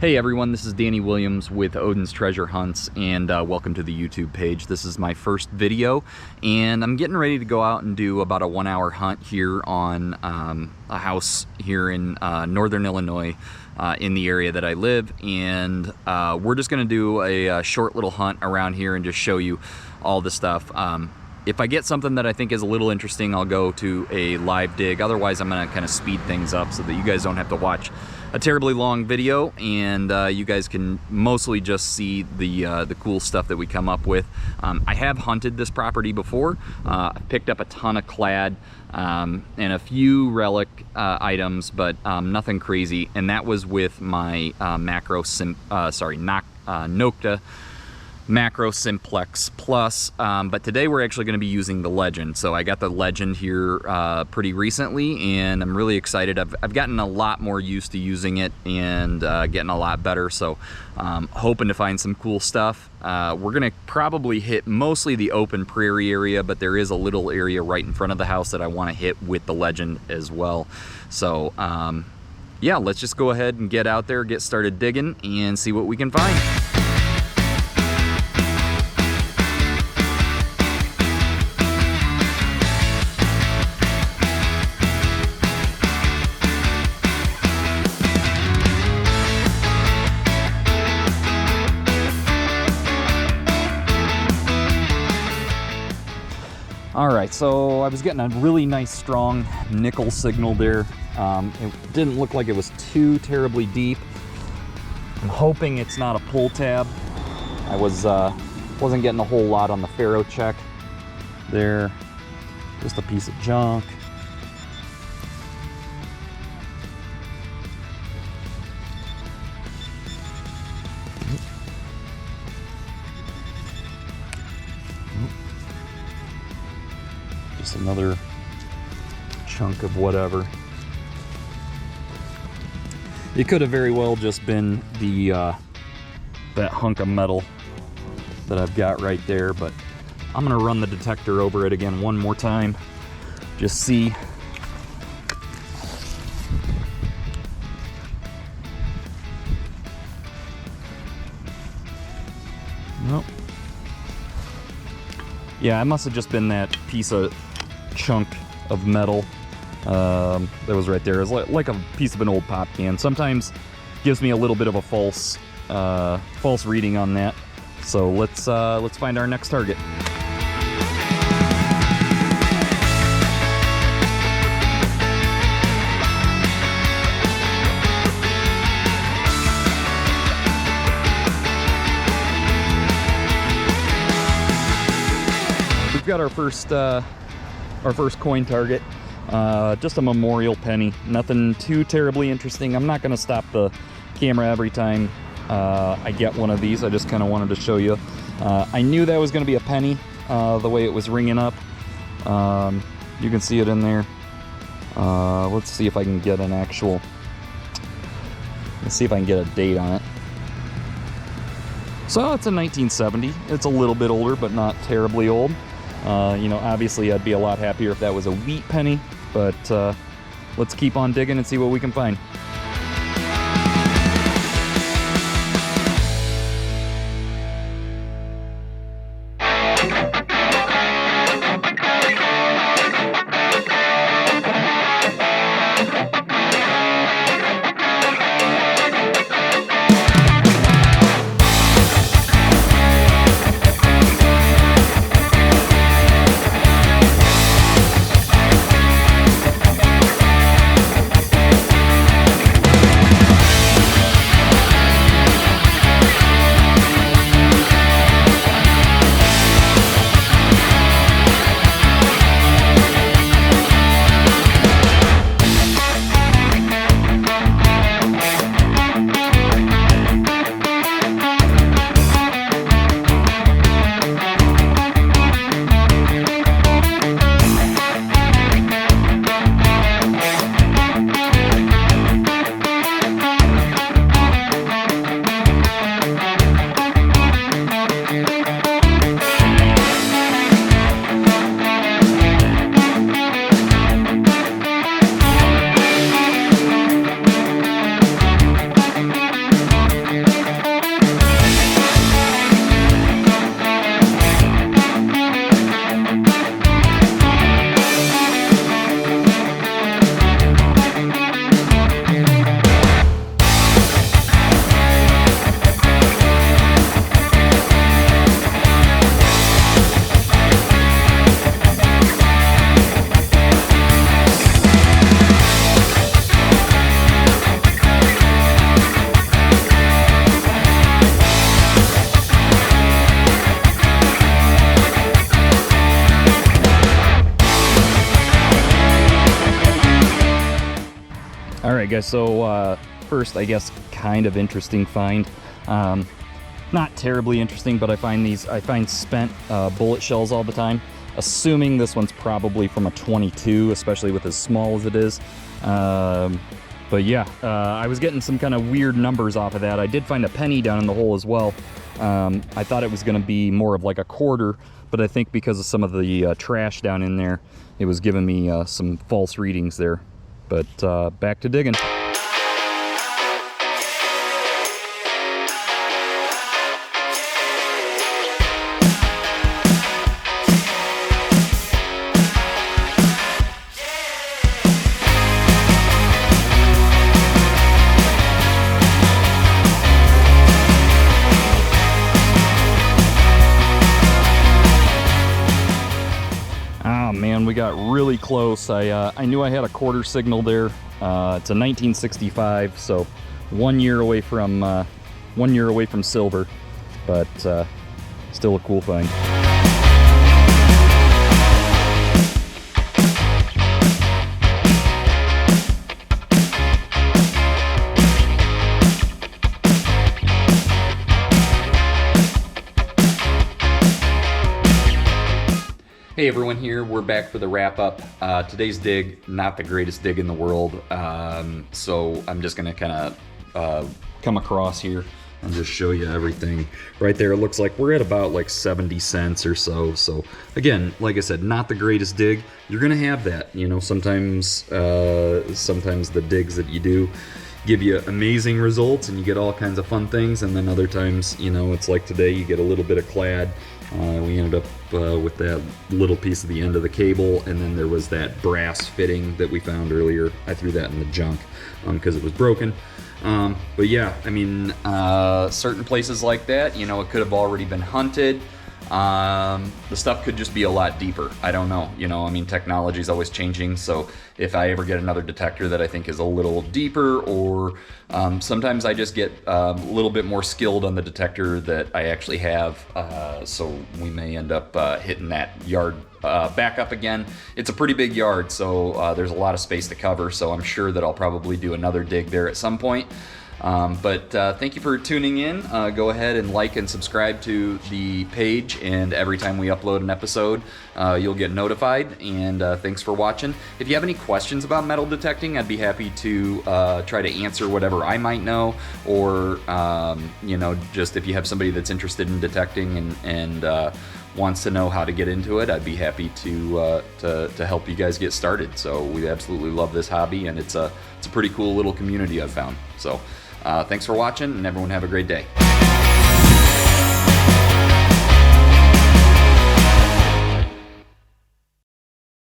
Hey everyone, this is Danny Williams with Odin's Treasure Hunts, and welcome to the YouTube page. This is my first video, and I'm getting ready to go out and do about a 1-hour hunt here on a house here in northern Illinois, in the area that I live. And we're just going to do a short little hunt around here and just show you all the stuff. If I get something that I think is a little interesting, I'll go to a live dig. Otherwise, I'm going to kind of speed things up so that you guys don't have to watch a terribly long video, and you guys can mostly just see the cool stuff that we come up with. I have hunted this property before. I picked up a ton of clad and a few relic items, but nothing crazy. And that was with my Nokta Macro Simplex Plus, but today we're actually going to be using the Legend. So I got the Legend here pretty recently, and I'm really excited. I've gotten a lot more used to using it and getting a lot better, so hoping to find some cool stuff. We're going to probably hit mostly the open prairie area, but there is a little area right in front of the house that I want to hit with the Legend as well. So yeah, let's just go ahead and get out there, get started digging, and see what we can find. Alright, so I was getting a really nice strong nickel signal there. It didn't look like it was too terribly deep. I'm hoping it's not a pull tab. I wasn't getting a whole lot on the faro check there. Just a piece of junk. Just another chunk of whatever. It could have very well just been the that hunk of metal that I've got right there, but I'm gonna run the detector over it again one more time. Just see. Nope. Yeah, it must have just been that piece of chunk of metal that was right there. It's like a piece of an old pop can. Sometimes gives me a little bit of a false reading on that. So let's find our next target. We've got our first coin target, just a memorial penny. Nothing too terribly interesting. I'm not going to stop the camera every time I get one of these. I just kind of wanted to show you. I knew that was going to be a penny, the way it was ringing up. You can see it in there. Let's see if I can get an actual. Let's see if I can get a date on it. So it's a 1970. It's a little bit older, but not terribly old. You know, obviously I'd be a lot happier if that was a wheat penny, but let's keep on digging and see what we can find. guys, so first, I guess, kind of interesting find. Not terribly interesting, but I find spent bullet shells all the time. Assuming this one's probably from a 22, especially with as small as it is. But yeah, I was getting some kind of weird numbers off of that. I did find a penny down in the hole as well. I thought it was going to be more of like a quarter, but I think because of some of the trash down in there, it was giving me some false readings there. But back to digging. Man, we got really close. I knew I had a quarter signal there. It's a 1965, so 1 year away from silver, but still a cool find. Hey everyone, here we're back for the wrap up. Today's dig, not the greatest dig in the world, so I'm just gonna kind of come across here and just show you everything. Right there, it looks like we're at about like 70 cents or so. So again, like I said, not the greatest dig. You're gonna have that, you know, sometimes the digs that you do give you amazing results and you get all kinds of fun things, and then other times, you know, it's like today, you get a little bit of clad. We ended up with that little piece of the end of the cable, and then there was that brass fitting that we found earlier. I threw that in the junk because it was broken. But yeah, I mean, certain places like that, you know, it could have already been hunted. The stuff could just be a lot deeper. I don't know, you know, I mean, technology is always changing, so if I ever get another detector that I think is a little deeper, or sometimes I just get a little bit more skilled on the detector that I actually have, so we may end up hitting that yard back up again. It's a pretty big yard, so there's a lot of space to cover, so I'm sure that I'll probably do another dig there at some point. But thank you for tuning in. Go ahead and like and subscribe to the page, and every time we upload an episode, you'll get notified. And thanks for watching. If you have any questions about metal detecting, I'd be happy to try to answer whatever I might know, or you know, just if you have somebody that's interested in detecting and wants to know how to get into it, I'd be happy to help you guys get started. So we absolutely love this hobby, and it's a pretty cool little community I've found. So thanks for watching, and everyone have a great day.